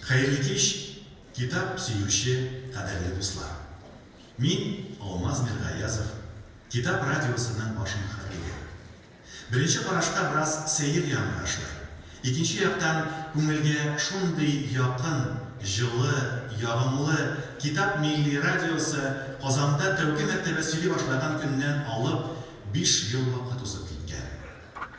Hayırlı kеш, kitap süyüşü kaderli dostlar. Min Алмаз Mirgayazov, Kitap Radyosu'nun başını harbiye. Birinci karашta biraz seyir yanıraşlar. İkinci yaktan күңелгә şunday yakın, жылы, yağımlı Kitap Milli Radyosu Kazan'da tevki mərtəbə сөйли başlayan gündən alıb 5 yıl vakit uzun gitken.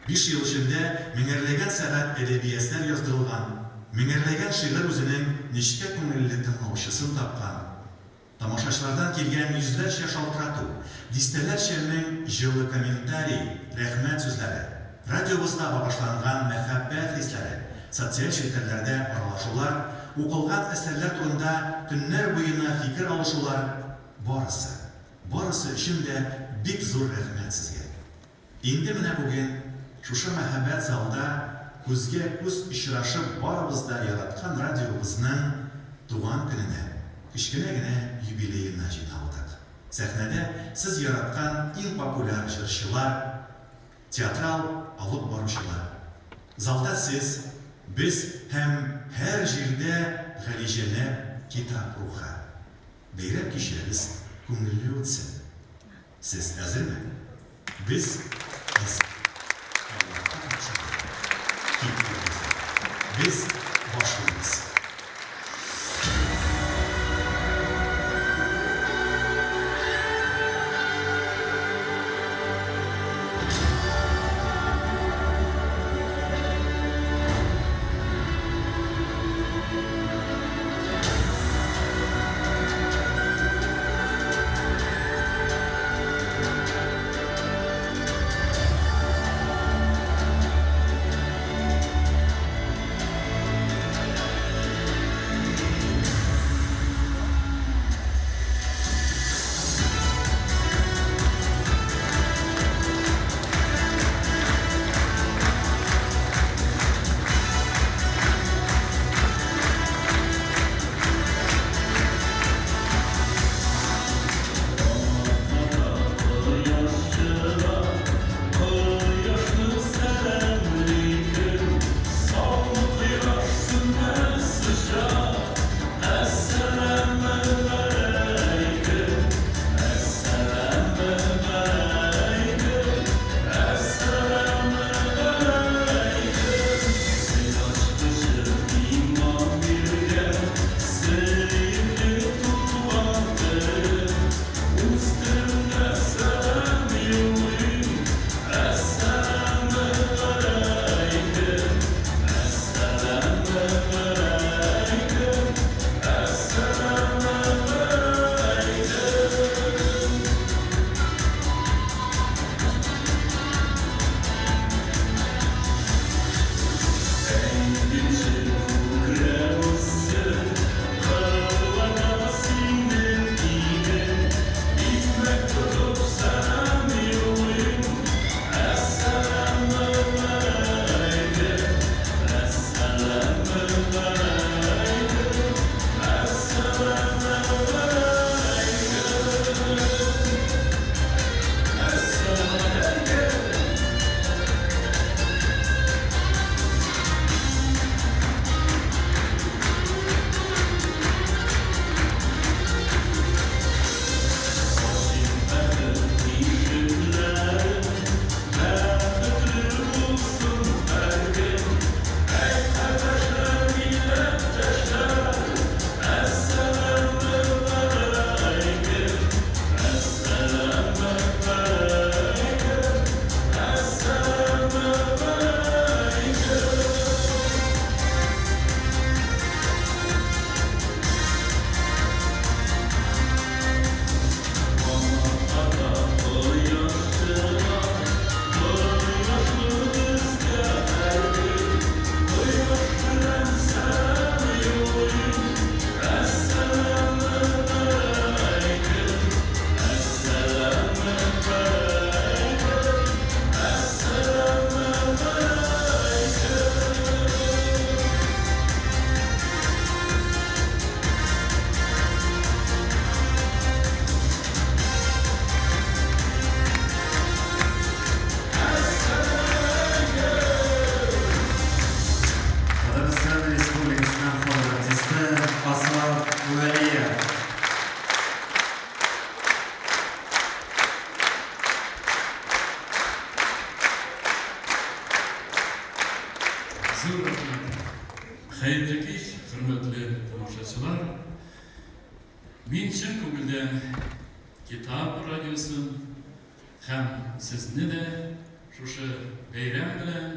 5 yıl içinde mingerlegen saat edebiyatlar yazdırılgan, mingerlegen şiir özünün nişke күңелле tınlauşısını tapkan, tamaşaçılardan kelgen yüzlerce şaltıratu, distelerçe'nin жылы kommentari, rəhmət sözləri, radyomuzda bağışlanğan məhəbbət hisləri, sosyal şirketlerde aralaşular, оқылған əsərlər turunda günler boyuna fikir alışular, barısı için de bik zor rəhmət sizge. İndi mine bugün şuşa məhəbbət zalda күзге күз işraşıp barımızda yaratkan radyomuzun tuğan gününe, kişkine gine юбилейine жиналдық. Сәхнәдә siz yaratkan en popüler jырчылар, театрал алып баручылар. Залда siz, biz hem her жерде Галижәнәп kitap ruha. Бәйрәм кичәбез күңелле үтсен. Siz әзерме? Biz başlıyoruz. Мен шын көңілден Kitap Radyosu'nun hem sizni de şuşu beyram bilen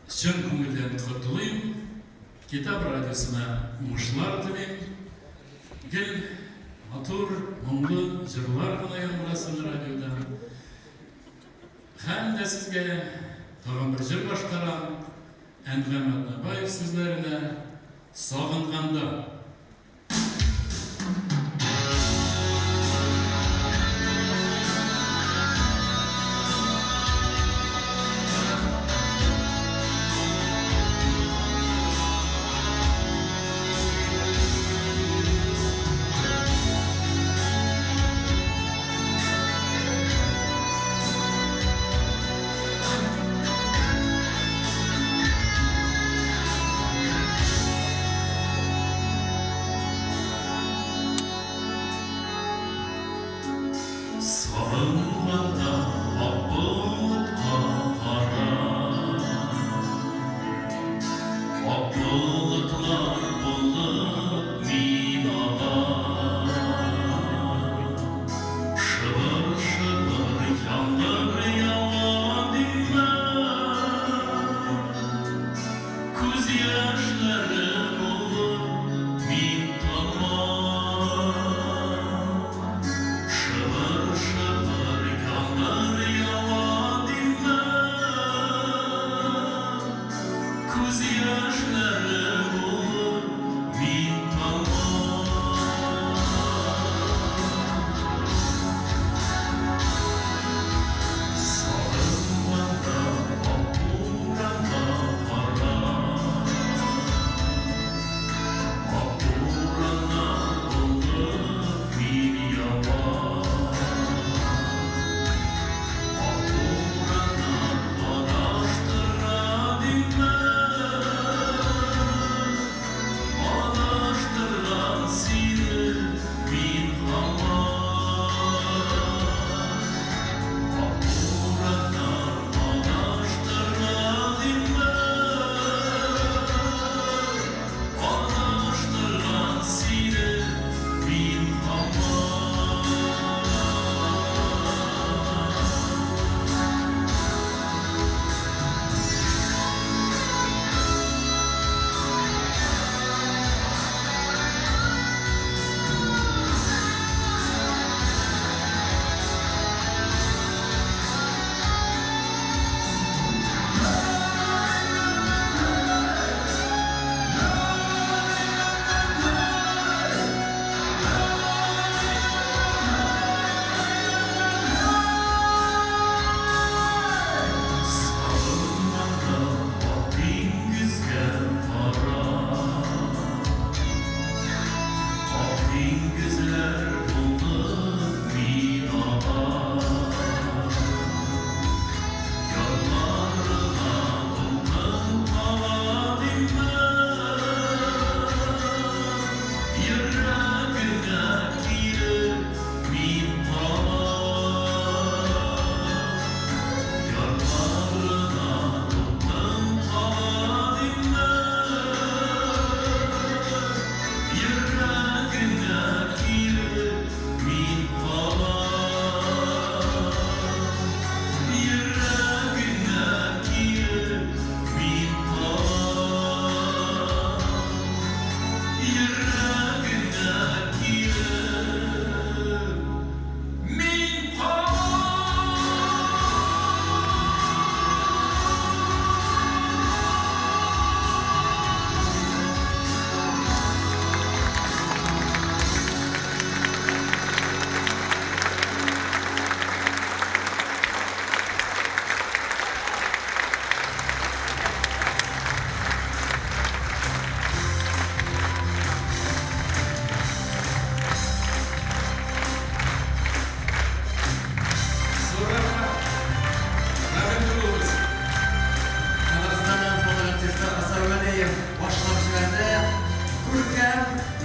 şın көңілден құттылıyım. Kitap Radyosu'na uğuşlar dileyim. Gel matur, мұңлы жырлар қылайын burasını radyodan. Hem de sizge tağın bir jыр başkaran Әнвәр Атнабаев sizlerine sağınғанда.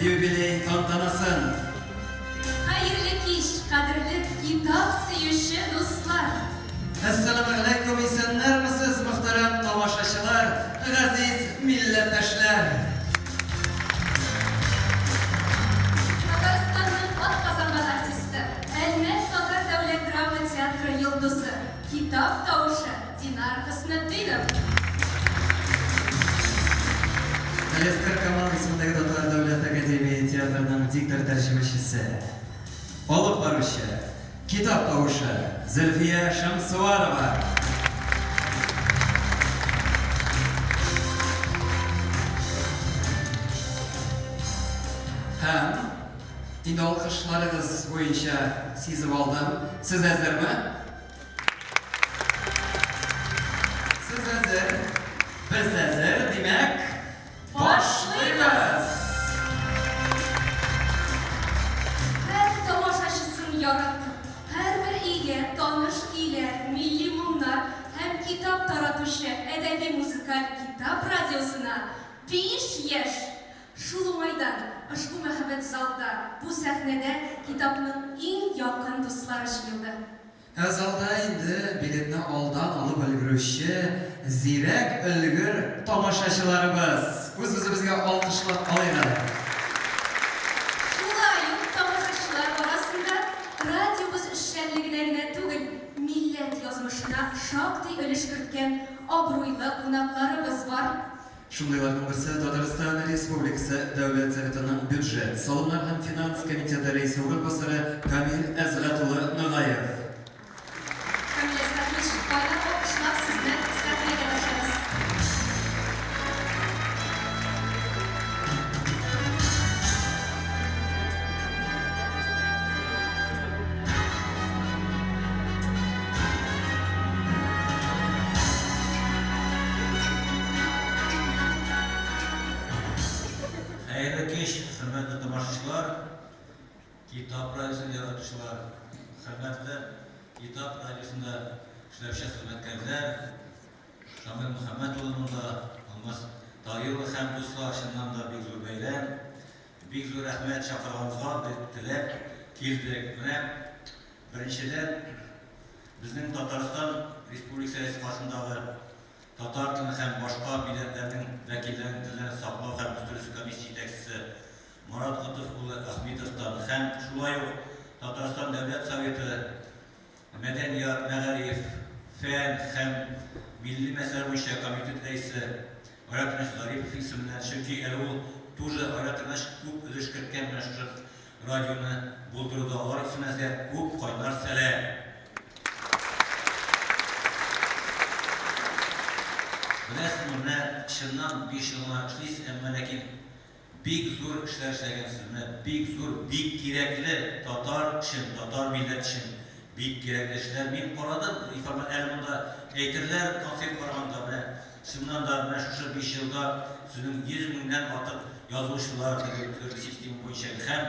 Юбилей tantanaсын. Hayırlı kiş, kadirli kitap seyirci dostlar. Esselamu aleyküm insanlar mısınız muhterem tavaşaçılar, aziz milletteşler. Китап тавышы Динар Хөснетдинов. Алескар Камал исемендәге Татар дәүләт академия театрының диктор тәрҗемәчесе, алып баручы, китап тавышы Зөлфия Шамсуарова. Һәм инде алкышларыгыз буенча сизеп алдым. Сез әзерме? Сез әзер, без әзер, димәк, башлыйбыз! Һәр тамашачысын яратып, һәрбер өйгә таныш көйләр, милли моңнар һәм китап таратучы әдәби музыкаль китап радиосына 5 яшь. Шул уңайдан ошбу мәхәббәт залда, бу сәхнәдә китапның иң якын дуслары җыелды. Залда инде билетны алдан алып өлгерүче зирәк өлгер тамашачыларыбыз. Үз-үзебезгә алкышлап алыйк. Шулай ук тамашачылар арасында радиобыз эшчәнлегенә генә түгел, милләт язмышына шактый өлеш керткән абруйлы кунакларыбыз бар. Шундыйларның берсе Татарстан Республикасы Дәүләт Советының бюджет, салымнар һәм финанс комитеты рәисе урынбасары Камил Әзрәт улы Ныгаев. Камил Әзрәтович, байлап алкышлап сезне сәхнәгә ташлыйбыз. Хәерле кич, хөрмәтле тамашачылар, китап радиосын яратучылар, хөрмәтле китап радиосында эшләүче хезмәткәрләр, Шамил Мөхәммәд улының да, Алмаз Таилов һәм дуслар, чыннан да бик зур бәйрәм, бик зур рәхмәт чакырганызга дип теләп килдек. Менә беренчедән безнең Татарстан Республикасы каршындагы татар телен һәм башка милләтләрнең вәкилләрен телен саклау һәм үстерү комиссия җитәкчесе Марат Котов улы Ахметовтан һәм шулай ук Татарстан Дәүләт Советы Мәдәният, мәгариф, фән һәм милли мәсьәләләр буенча комитет рәисе Айрат Зарипов исеменнән, чөнки әле ул тоже Айрат күп өлеш керткән менә шушы радионы булдыруда алар исемнәргә күп кайнар сәлам. Беләсезме, менә чыннан 5 елга эшлисез, әмма ләкин бик зур эшләр эшләгәнсез, бик зур, бик кирәкле татар өчен, татар милләт өчен бик кирәкле эшләр. Мин карадым, информация әле монда әйтерләр концерт барганда, менә чыннан да менә шушы 5 елда сезнең 100 меңнән артык язучылар төрле система буенча һәм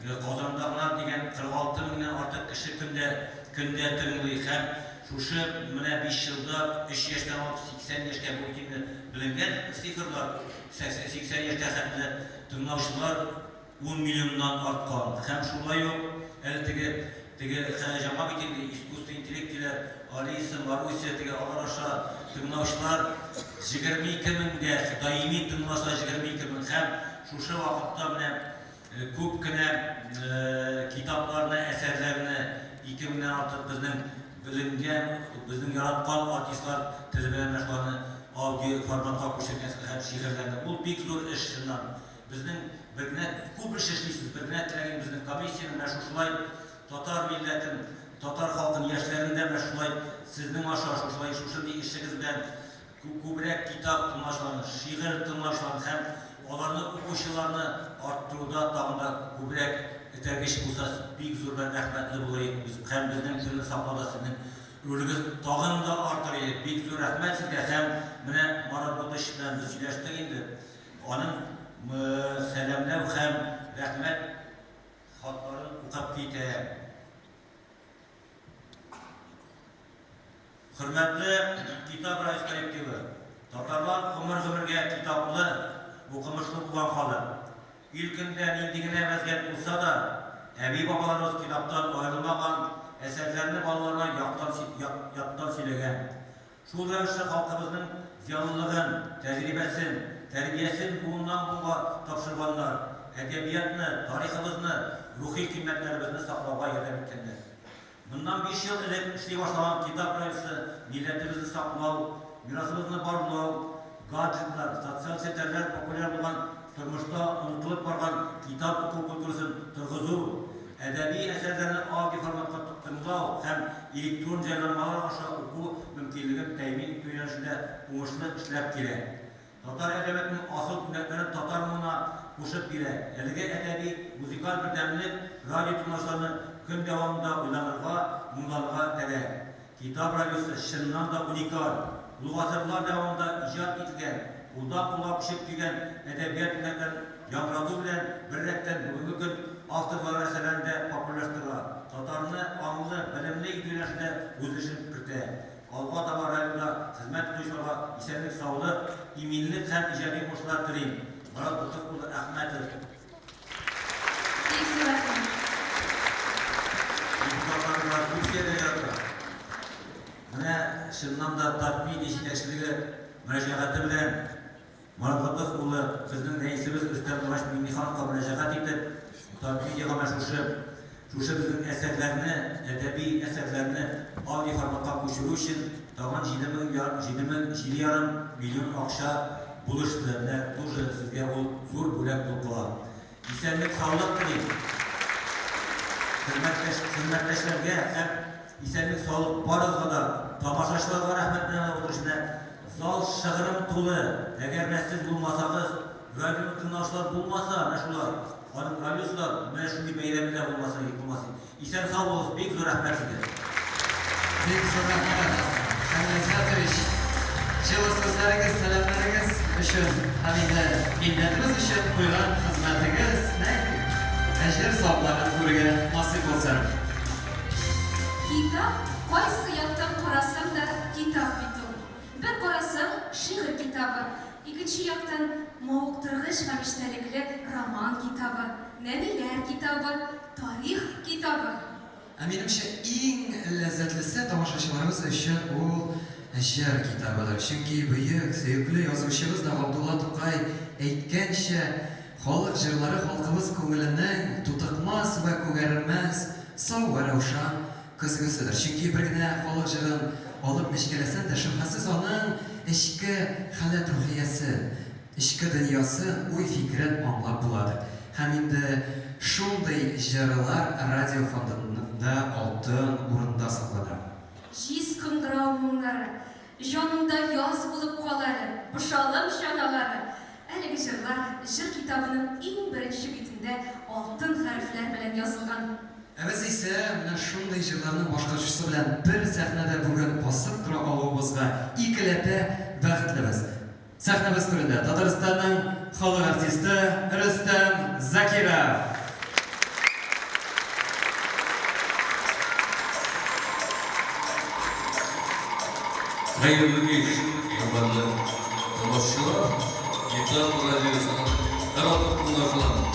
Казанда гына дигән 46 меңнән артык кеше көндә тыңлый һәм шушы менә 5 елда 3 яшьтән алып 80 яшькә бу итне беленгән цифрлар 80 яшькә хәтле тыңлаучылар 10 миллионнан арткан һәм шулай ук әле теге җама бит инде искусство интеллектиләр Алиса Маруся теге алар аша тыңлаучылар 22 меңгә даими тыңласа 22 мең һәм шушы вакытта менә күп кенә китапларны, әсәрләрне 2 меңнән артык безнең bilingan, bizning yaratgan artistlar tili bilan mashg'ullarni audio formatga ko'chirgan һәм шигырьләрне. Ул бик зур эш шуннан. Безнең бергә күп эш эшлисез, бергә теләгән безнең комиссияне менә шулай татар милләтен, татар халкын яшьләрендә менә шулай сезнең аша шулай шушындый эшегез белән күбрәк китап тыңлаучыларны, шигырь тыңлаучыларны һәм аларны укучыларны арттыруда тагын да күбрәк Тәргеш булса, бик зур бер рәхмәтле булыйк. Без һәм безнең телне саклауда сезнең рөлегез тагын да артыр. Бик зур рәхмәт сезгә һәм менә Марат Котыш белән без сөйләштек инде. Аның сәламләү һәм рәхмәт хатларын укып китә. Хөрмәтле китап рәис коллективы, татарлар гомер-гомергә китаплы, укымышлы булган халык. İlkinde nindigine vaziyet bulsa da, Əbi babalarımız kitaptan ayrılmagan eserlerini ballarına yattan silegen. Şu rəvişdə halkımızın ziyalılığın, təcrübəsin, tərbiyəsin bundan buğa tapşırganlar, ədəbiyyatını, tariximizni, ruhi kıymetlerimizni saklava yardım etkenler. Bundan 5 yıl elek işley başlanan kitap radyosu milletimizni saklao, mirasımızı barlao, gadjetler, sosyal setlerler popüler olan turmuşta unutulup bargan kitap okul kültürüsün turguzu, edebi eserlerini audio formatda tınlao hem elektron jaylanmalar aşağı oku mümkünlüğü temin etүү yönelişinde uğuşlu işlep kire. Tatar edebiyatının asıl ünetlerini Tatar muna koşup bire, elge edebi, müzikal bir demlik, radyo turnajlarını gün devamında uylanırga, munlarga tere. Kitap radyosu şınnan da unikal, ulu asırlar devamında icat etilgen, kulda kula pişip girgen edebiyat ünetlerini yamradı bilen bir retten bugünkü gün avtırlar eserlerinde popülerleştirga. Tatarını anlı, bilimli idüleşinde uzlaşıp kırte. Alba Dava Radyo'da hizmet kılışlarga isenlik sağlık, iminlik hem icabi koşullar dileyin. Murat Otuqulu Ahmetov. Pek so'ratman. Депутаттарга Türkiye'de yarattı. Mine şundan da tatmin işleşliği müracaatı bilen Murat Otuqulu bizning reisimiz Üstad Duraş Mimixanovga müracaat etip tatmin yığama şu bizning eserlerini, edebi eserlerini audio formatga koşuru için tağın 7,5 milyon akşa buluştu. Тоже sizge o zor bölek buldular. İsenlik sağlık dileyin. Hizmetleşlerge hem isenlik sağlık barızga da tamaşaçılarga rahmet bilen oturuşuna zal şığırım tulu. Eğer siz bulmasanız, radyo tınlaşlar bulmasa, neşular, hanım radyosular, ben şunu beyleminde bulmasın. İsen sağ olun, büyük zor rahmet sizge. Büyük zor rahmet. Hamid Ezratovich, жылы sözleriniz, selamlarınız üçün, hamide milletimiz üçün koyulan hizmetiniz ejder sahiplerinin koruya nasip olsun. Kitap, qaysi yoqdan qarasam da kitap bitu. Bir qarasam şiir kitabı, ikkinchi yoqdan movuqtirg'ish ham ishtalikli roman kitabı, neneler kitabı, tarix kitabı. Menimcha eng lazzatlisi tomoshachilarimiz uchun u she'r kitobidir. Chunki buyuk, suyukli yozuvchimiz Abdulla To'qay aytgancha, xalq jilari xalqimiz ko'nglining tutiqmas va ko'garilmas so'v va ravshan ko'zgusidir. Chunki birgina xalq jirin olib mishkilasanda shubhasiz uning ishki halat ruhiyasi, ishki dunyosi, uy fikri anglab bo'ladi. Ham endi shunday she'rlar radio fondida oltin o'rinda saqlanadi. Jiz qing'irov munlari, jonimda yoz bo'lib qoladi, bushalib shonalari. Haligi she'rlar she'r kitobining eng birinchi betida oltin harflar bilan yozilgan. Biz ise mana shunday she'rlarning boshqaruvchisi bilan bir sahnada bugun bosib tura olishimizga ikkilata baxtlimiz. Sahnamiz turida Tataristonning xalq artisti Rustam Zakirov. Hayırlı geç, yabancı tomoshalar, kitap radyosunun yaratып kullanılan.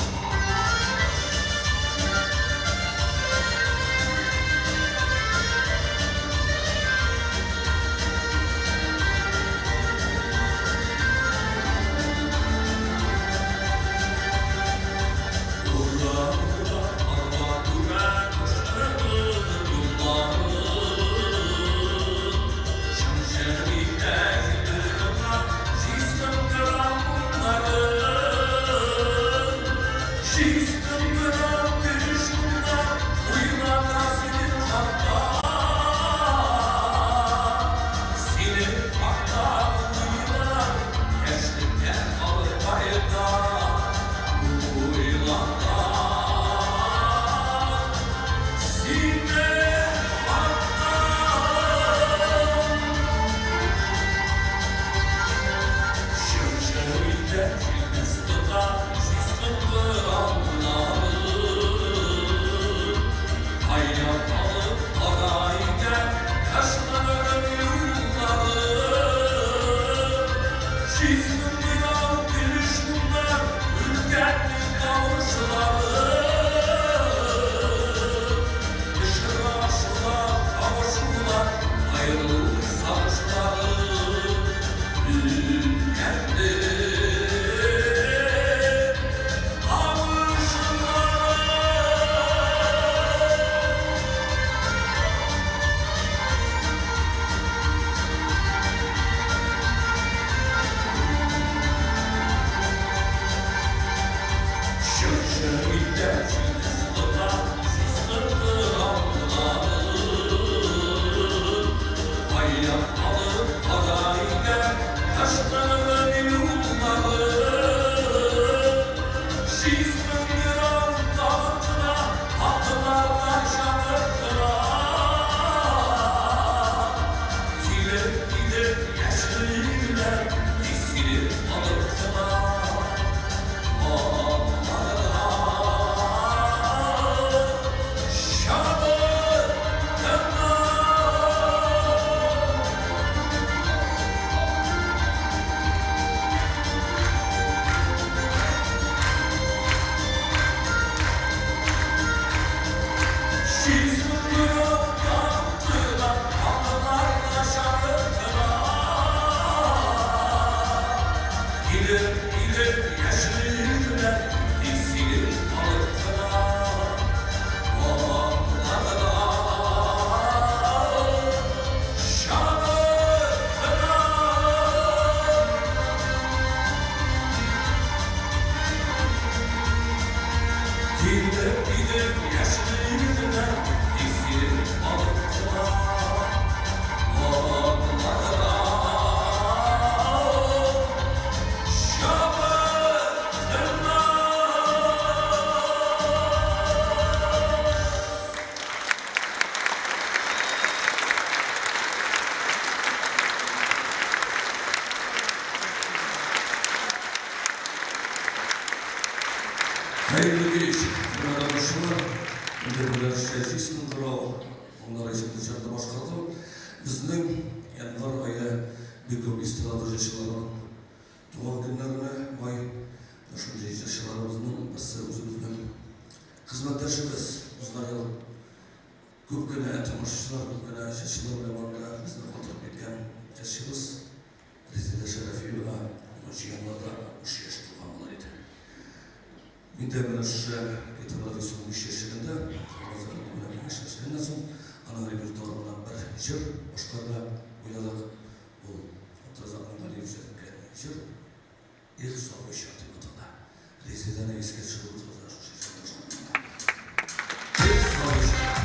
Hayırlı bir iş. Burada başına bir şehirsin durağı. Onlara isimli çarptı başkaldı. Bizden yanlar aya bir köp istiladır yaşalarının doğal günlerine vay şunca yaşalarımızın bası özümüzden hizmetleşimiz uzlar yıl köp güne tamaşçılar, köp güne yaşaçılar zamanında bizden fotoğraf etken yaşımız Rezide Şerefi ve Muciyanlarda uş yaşlı olanlarıydı. Mündeminiz kitabları sunmuş yaşlarında, Ramazan'ın önemli yaşlarından sonra ana repertuarından bir jır, başkalarına uyalarak bu Trazak'ın yükselen jır, ilk soru işareti batında. Rezide'ne eski çığlığı tozlar şu şaşırmışlar. İlk soru işareti.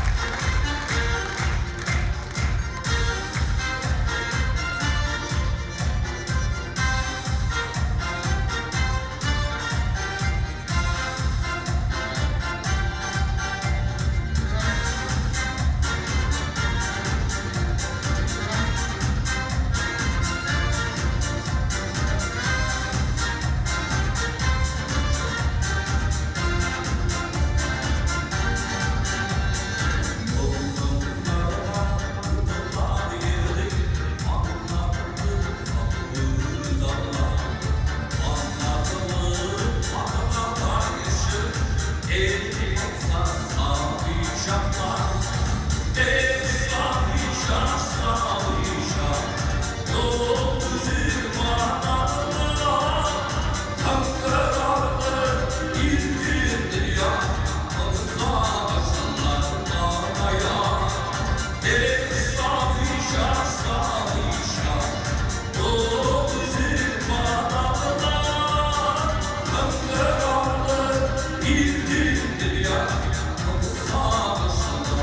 İlk dünya, sağ başına,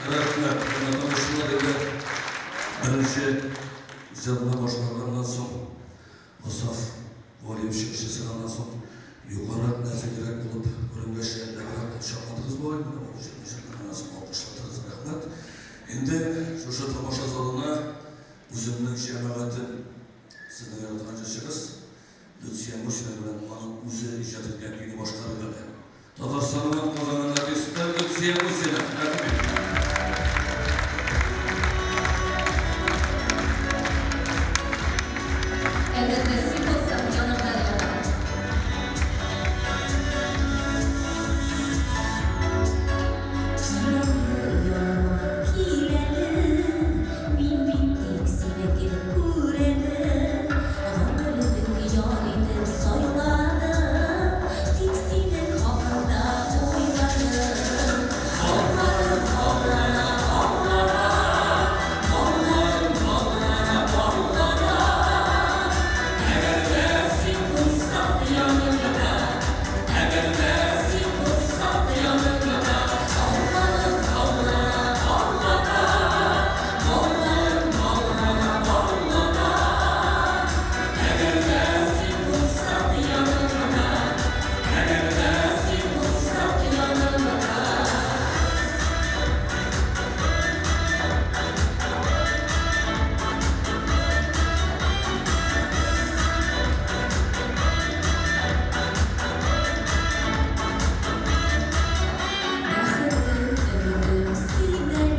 Rahmet, hürmetli dostlar, ile birinci icadına başlarından son Asaf Valiyev çıkışısından son yukarı neyse gerek bulup bölümde şehirlere şartladığınız bu oyunu nasıl alkışladınız rahmet. Şimdi şu tamaşa zoruna üzümlük cemaati sizden yaratıcısınız. Lütfen bu şeylerden bana üzü icat etken yeni başkaları Tatarstan'ın kazananları ister lütfen bu şeyler. Elbette sıkılsam yanımda yanar. Pilelim yoluma pilelim, min bittik sinek kurelim. Ankara'lık yarıydı soyladım, tiksine kapıda oyladım. Kollarım kollara kollara, kollarım kollara kollara. Eğer dersin kutsal yanımda, eğer dersin kutsal yanımda. Kollarım kollara kollara, kollarım kollara kollara. Eğer dersin kutsal yanımda, eğer dersin kutsal yanımda. Yakındım ömrüm sinerim,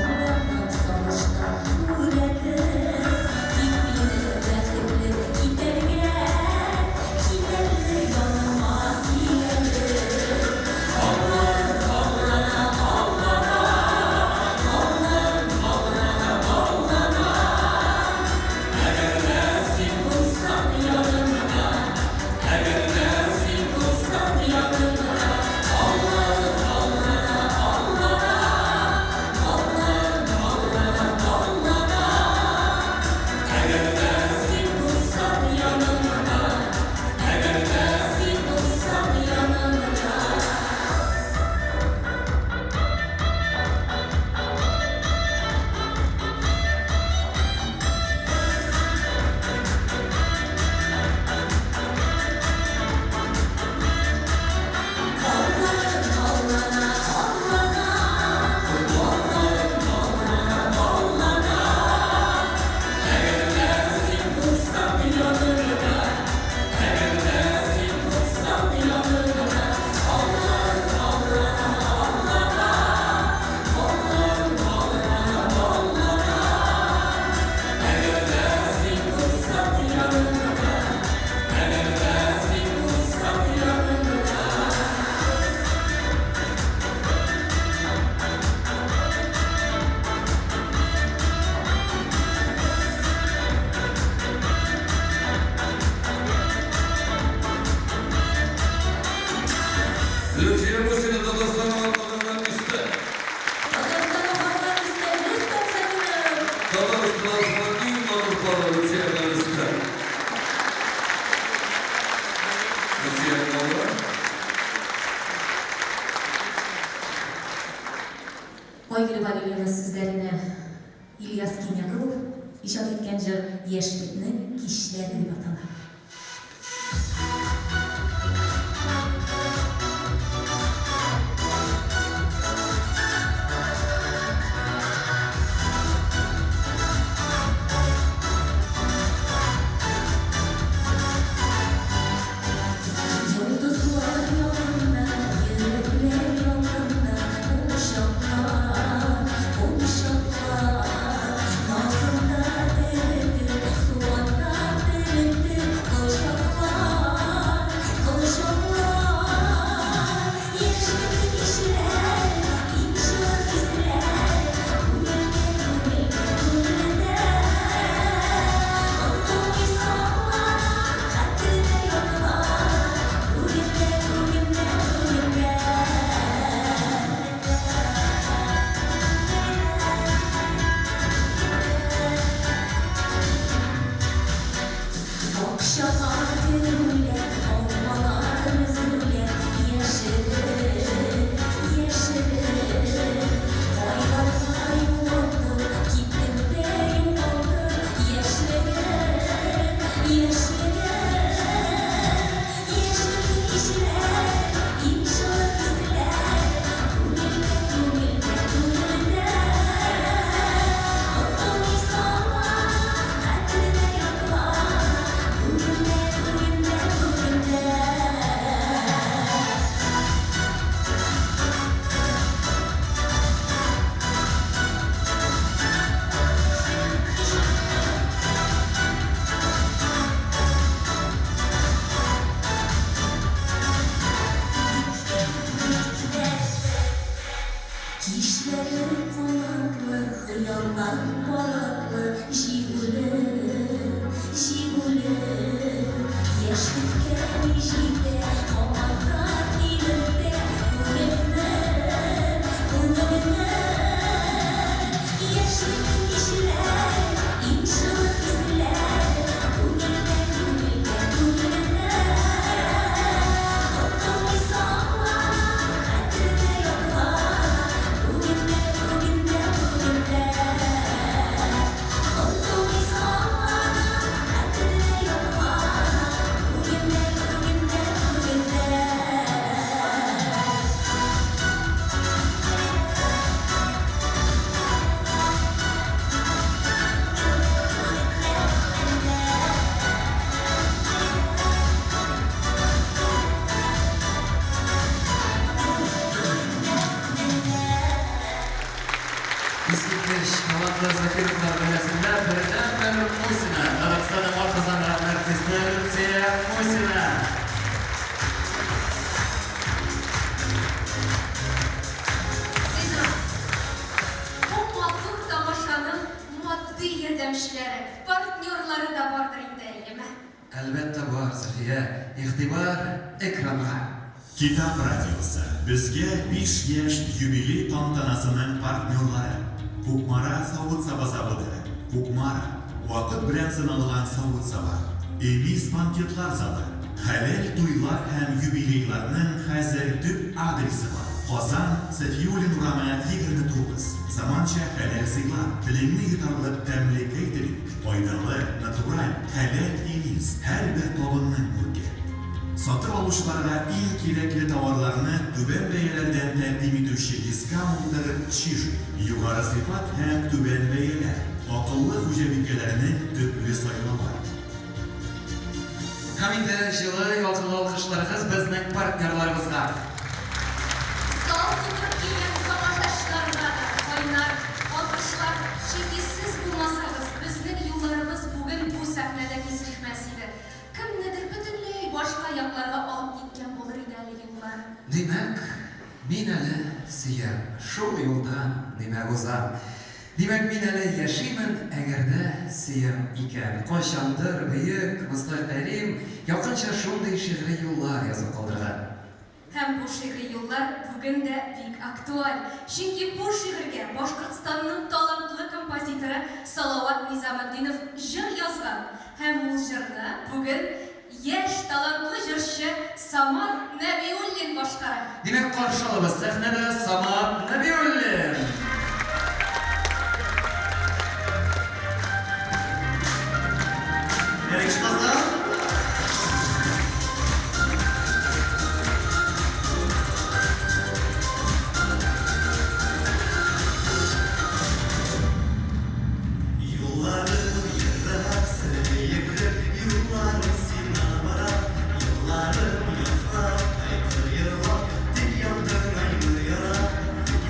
onlardan savaştan uğradım. Gitmedi dertli giderken, giderli yanıma giderim. Kollarım kollara kollara, kollarım kollara kollara. Eğer dersin kutsal yanımda, eğer dersin kutsal yanımda. Kollarım kollara kollara, kollarım kollara kollara. Eğer dersin kutsal yanımda, eğer dersin kutsal yanımda. Kollarım kollara kollara, kollarım kollara kollara. Eğer dersin kutsal yanımda, eğer dersin kutsal yanımda. Kollarım kollara kollara, kollarım kollara kollara. Eğer dersin kutsal yanımda, eğer dersin kutsal yanımda. Lütfen bu sene Tatarstan'ın kazananları ister. Tatarstan'a varmak ister, lütfen sakınım. Tatarstan'ın ilk Avrupa'da lütfen ister. Lütfen kalır. Oygili Valeriya sizlerine İlyas Kinyakov icad etken jır Yeşillik'nin kişileri deb atalar. Yıldızlar yolunda, yürekler yolunda, uşaklar, uşaklar. Nazında derdi, sularda derdi, Yandan baraklı Jiguli Yaşlıkken jide Omakta ilirde Unumine Yaşlık kişiler İnşallah bizler Unumine Otomi sağlar Kadride yoklar Bugünde Otomi sağlar Kadride yoklar Bugünde Eskitiş, Malatya Zakirovlar bölgesinde Birden Musina, Kazakhstan'ın Ortazan artisti Lutsiya Musina. Sizin bu matluq tamaşanın maddi yardımcıları, partnyorları da vardır indi, mi? Elbette var Safiye, ihtibar ekranға. Kitap Radyosu bizge 5 yaş юбилей tantanasının partnyorları. Kukmara Savut Sabazabıdır. Kukmara, vakit bilen sınalgan Savut Saba. Emis banketlar zалы. Halal tuylar hem юбилейlarının hazır tüp adresi var. Kazan, Sefiyulin Urama 29. Zamança halal sıylar, bilimli yutarlık temli catering, faydalı, natural, halal emis, her bir tabının mülki. Satır alışlarına en gerekli tovarlarını tüben beyelerden təqdim etüşü discounter şiş, yukarı sıfat hem tüben beyeler, akıllı hücebikelerinin tüplü sayılı var. Hamide жылы yolculuğu alkışlarınız bizning partnerlarımızga. Sağ tutup gelen savaşçılarına da oynar, alkışlar, şekilsiz bulmasanız bizning yollarımız bugün bu sahnede kesişmesidir. Kimnidir bütünlüğü başka yaklarga alıp gitken olur ilerligi bular. Demek, min әле сөям, шул юлдан нимә узам. Demek min әле яшимен, әгәрдә сөям икән. Кайчандыр бөек Муслих Кәрим якынча шундый шигъри юллар язып калдырган. Hem bu şiiri yollar bugün de bik aktual. Çünkü bu şiirge Başkırtstan'ın talantlı kompozitörü Salavat Nizametdinov jır yazgan. Hem bu jırni bugün yaş talantlı jırшы Samar Nabiullin başkaran. Demek karşı alabыз sahnede Samar Nabiullin. Nereye çıkmazlar? Yıllarım yırrası yıkıp yıllarım sinamara. Yıllarım yıkıp aykırı yıla, dil yandır ayrı yara.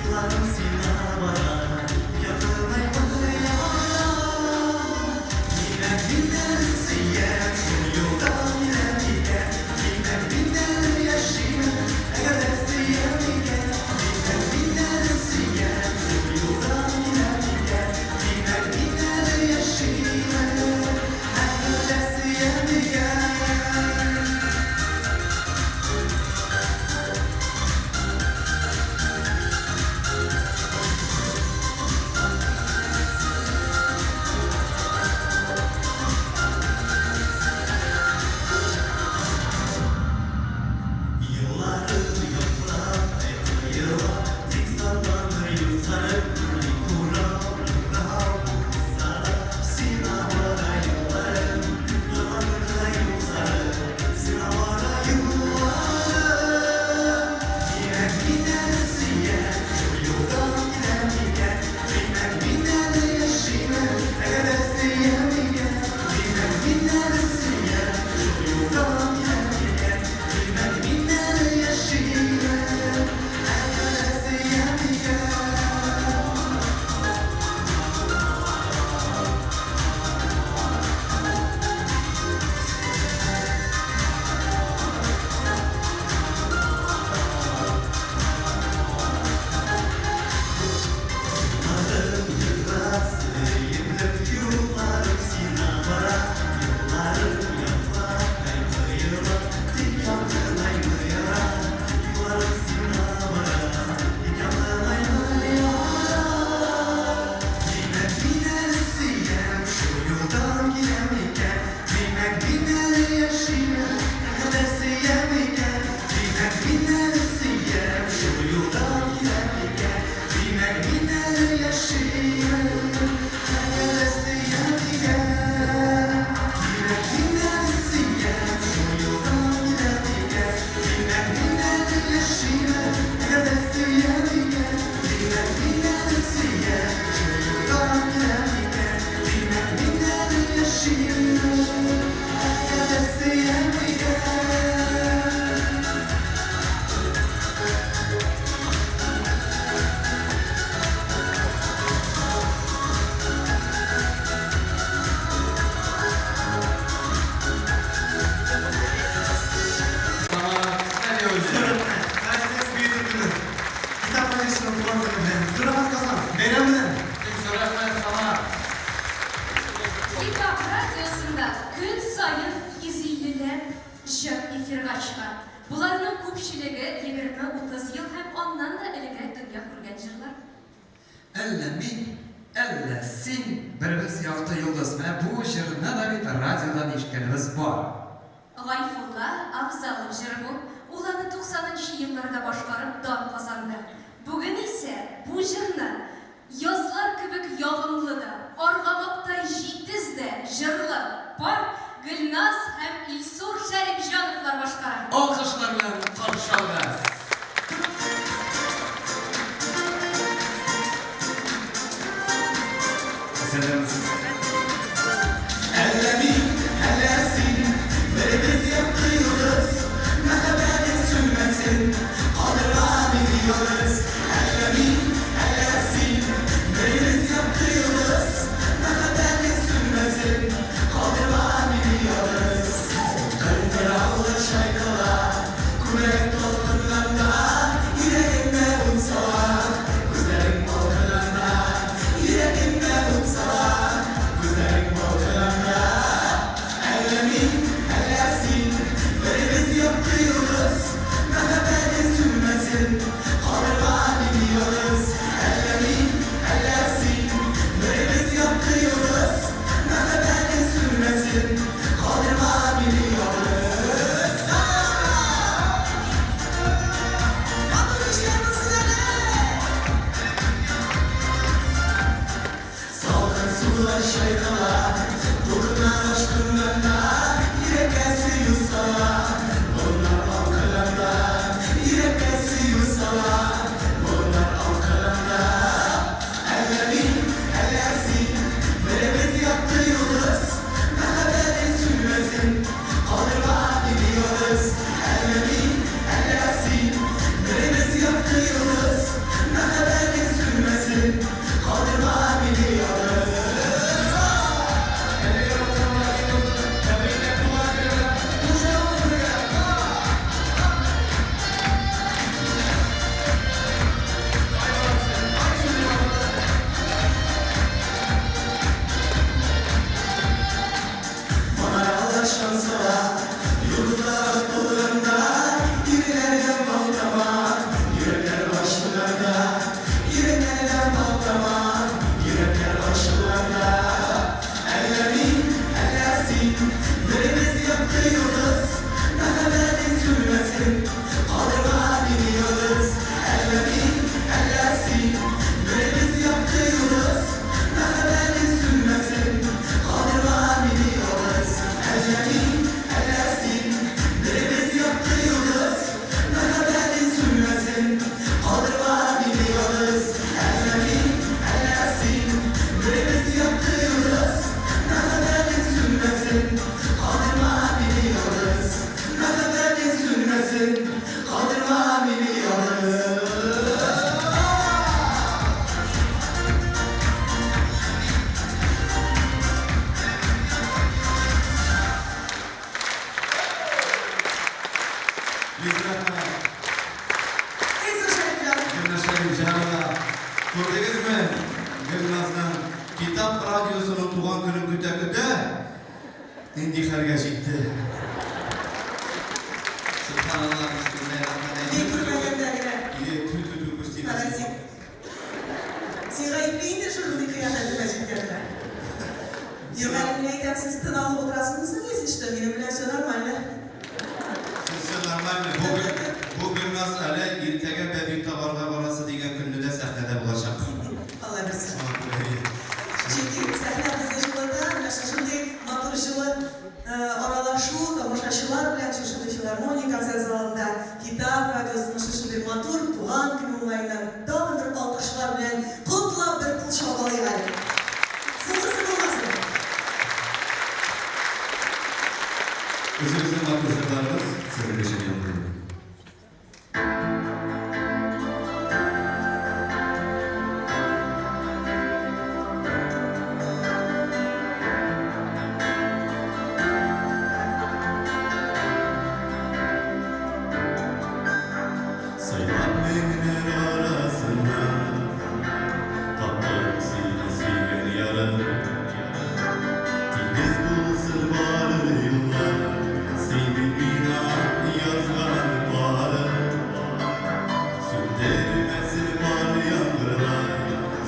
Yıllarım sinamara. Kitap Radyosu'nda gün sayın 150'ler jır efirga çıkar. Bularının köpçülüğü 20-30 yıl hem ondan da ilgili dünya kurgan jırlar. Elle min, elle sin, birimiz yakta yıldız ve bu jırına da bir radyodan işkenimiz var. Gayfullah Afzalov jırı bu. Ulanı 90. yıllarda başkarıp dan kazandı. Bugün ise bu jırını yazlar kibik yağımlı da, argamakta jitiz de jırlı var. Gülnaz hem İlsur Şerifjanovlar başkarar. Alkışlarla karşılayacağız. Selamız. Kitap Radyosu'nun tuğan günü küte indi kargaşıktı. Subhanallah, bismillahirrahmanirrahim. İyi, tü kustina. Сигаретные шуры кıyafetli bacaklarına. Diyor ben ne edersiniz tınavlı oturasınız neyse işte benim все нормально. Sizce normal mi? Bugün nasıl öyle irtege ve bir tabarga barası diye günlüde sahnede bulacak. Allah bilsin.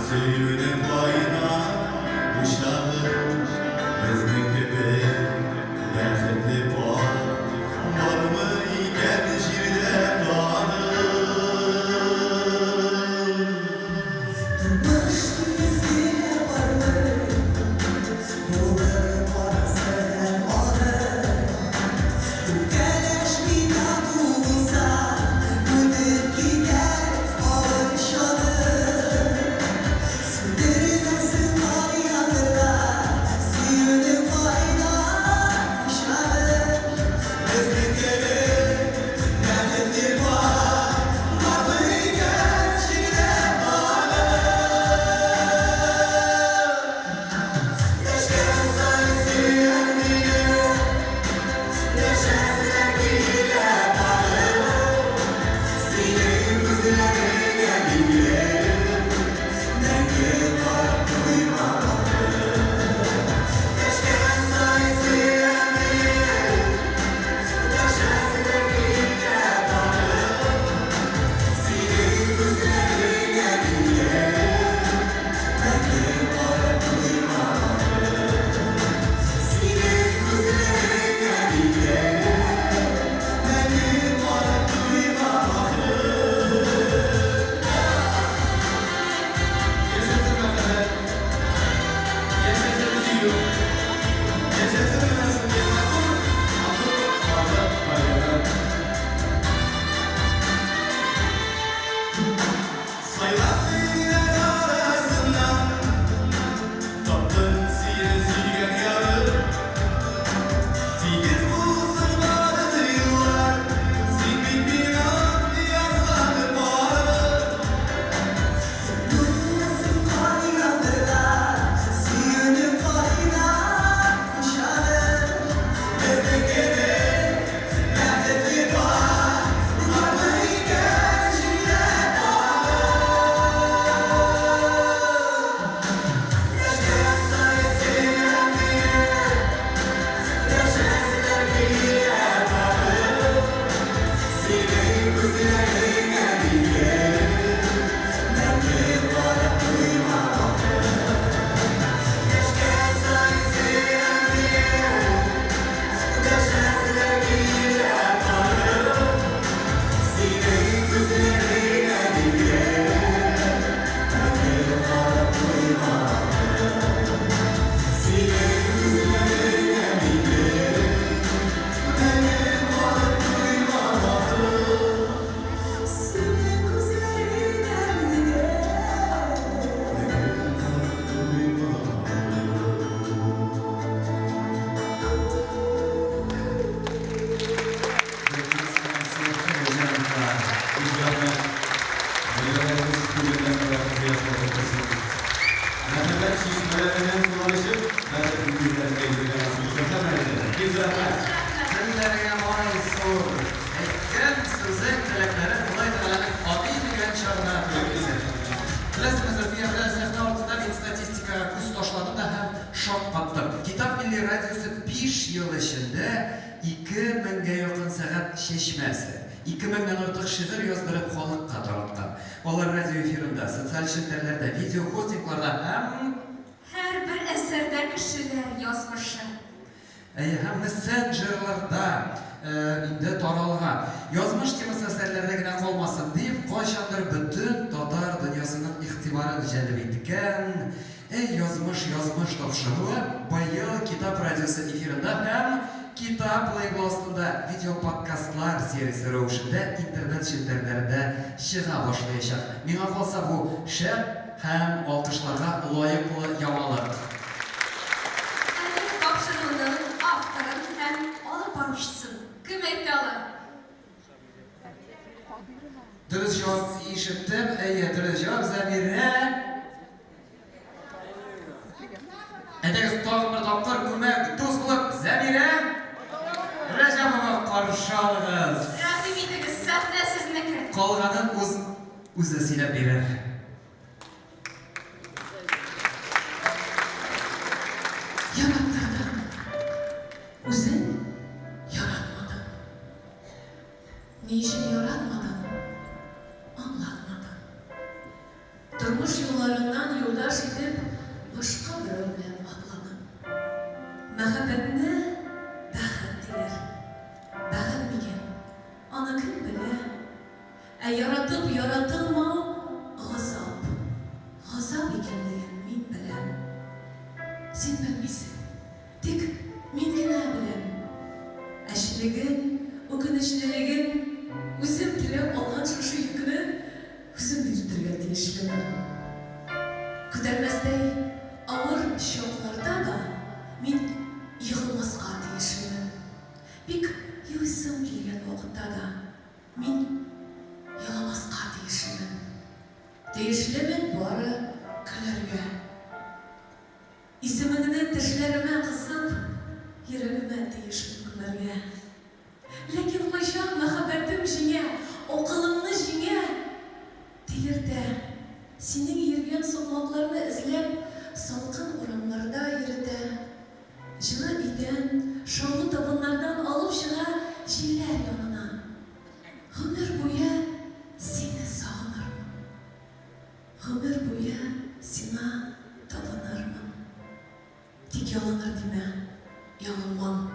Süyünü koyma uşağım Bizning gibi bextli bor Bormi iken jirde tanım Turmuş bizga bormi Bo'lib qolsa olim Kalash mina tug'ilsa O'tib ketar og'ir shodim Sindirmasin qolganlar Suyunib qo'ygan uşağım Bizning gibi bextli bor Bormi iken jirde Dillerine maysur, etken sözün tilekleri kolay talanak abi degan chorna tug'ildi. Bilasizmi, Zilfiya, sahna ortida men statistikaga ko'z tashladim da ham shok qopdim. Kitob milliy radiosi 5 yil ichida 2000 ga yaqin soat cheshmasi, 2000 dan ortiq she'r yozdirib xalqqa taratgan. Ular radio efirida, sotsial shabakalarda, video hostinglarda ham Her bir eserde kişiler yazmışı. Hem messengerlarda indi taralgan yozmish temasi asarlardagina qolmasin deb qachondir butun tatar dunyosining e'tiborini jalb etgan yozmish topshirig'i bu yil Kitob radiosi efirida ham Kitob labeli ostida video podkastlar serisi ravishida internet shelterlarida chiqa boshlayapti. Menga qolsa bu shart ham olqishlarga loyiqli yomonlik. Topşırığının aftarın hem alıp barışsın. Kıymetli. Dürüst cevap işittim. Dürüst cevap Zamira. Edek tağım bir taptar kömek tuz bulup Zamira. Recep'e karşılığız. Rahimiyetiniz sahne sizniki. Kalganın uzasıyla birer. Yarattırdım. Uzun yaratmadım. Ne işini yaratmadım? Anlatmadım. Durmuş yollarından Yaratып yaratılmау газап. Газап икәнлеген мин беләм. Син белмисең. Тик мин генә беләм. Әчлеген, үкенечлелеген, үзем теләп алган шушы йөкне үзем биртергә тиешлемен. Күтәрмәстәй авыр чакларда да мин егылмаска тиешлемен. Бик елыйсым килгән вакытта да мин еламаска тиешлемен. Тиешлемен бары көләргә. Исемеңне тешләремә кысып, йөрәгемә тиешле күмәргә. Ләкин кайчак мәхәббәтем җиңә, акылымны җиңә, тилертә. Синең йөргән сукмакларны эзләп, салкын урамнарда йөртә. Җылы идән, шаулы табыннардан алып чыга җилләр янына. Гомер буе сине сагынырмын. Гомер буе сиңа табынырмын. Тик ялыныр димә, ялынмам.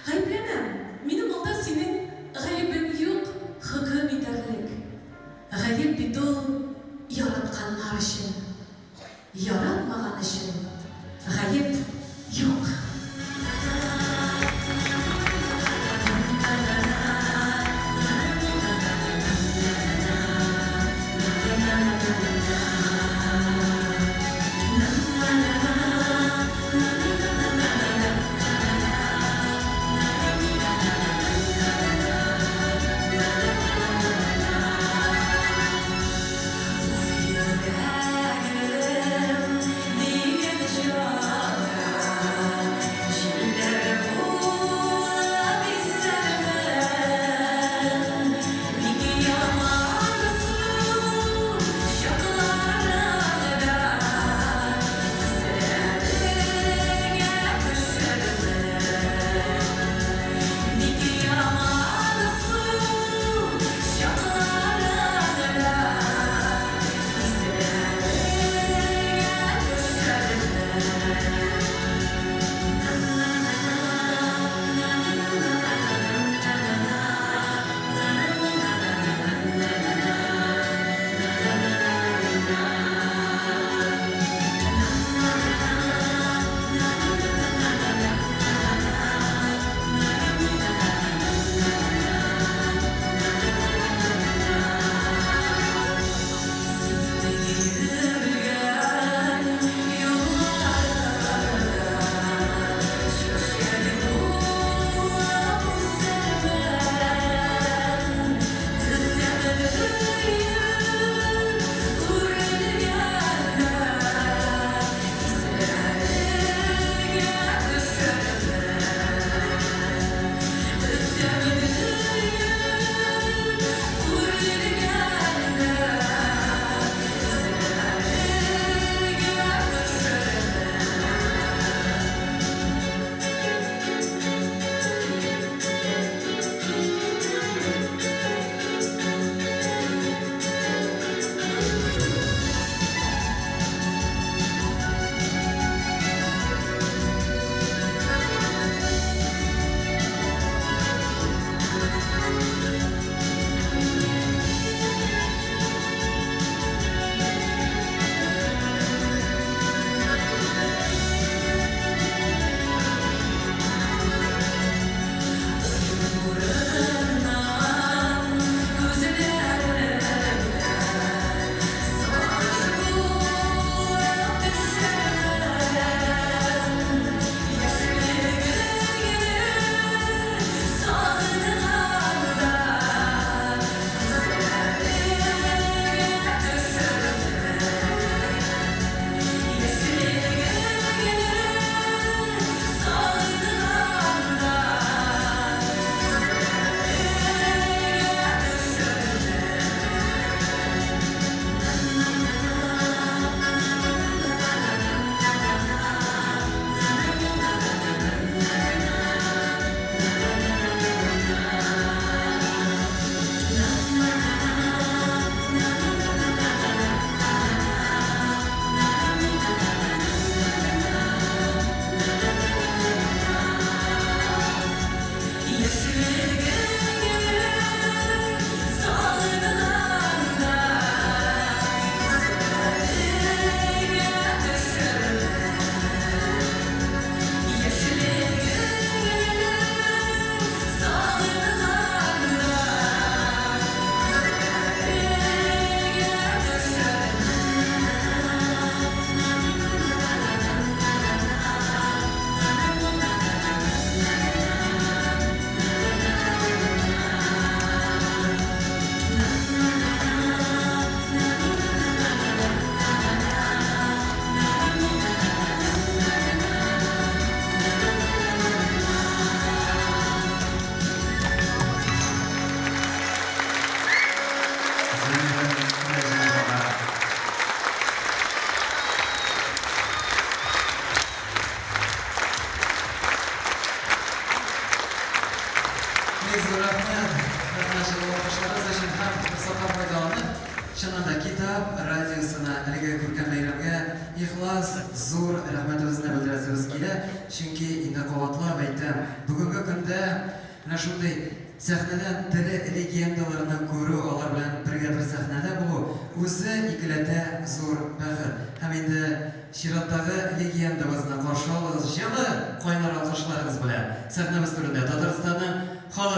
Гаепләмәм, минем алда синең гаебең юк, хөкем итәрлек. Гаеп бит ул яратканнар өчен, яратмаган өчен. Гаеп юк. Yürek ихлас, зур рәхмәтебезне белдерәсебез килә. Чөнки инде кабатлап әйтәм, бүгенге көндә менә шундый сәхнәдән тере легендаларны күрү, алар белән бергә бер сәхнәдә булу үзе икеләтә зур бәхет. Һәм инде чираттагы легендабызны каршы алыгыз җылы кайнар алкышларыгыз белән. Сәхнәбез түрендә Татарстанның халык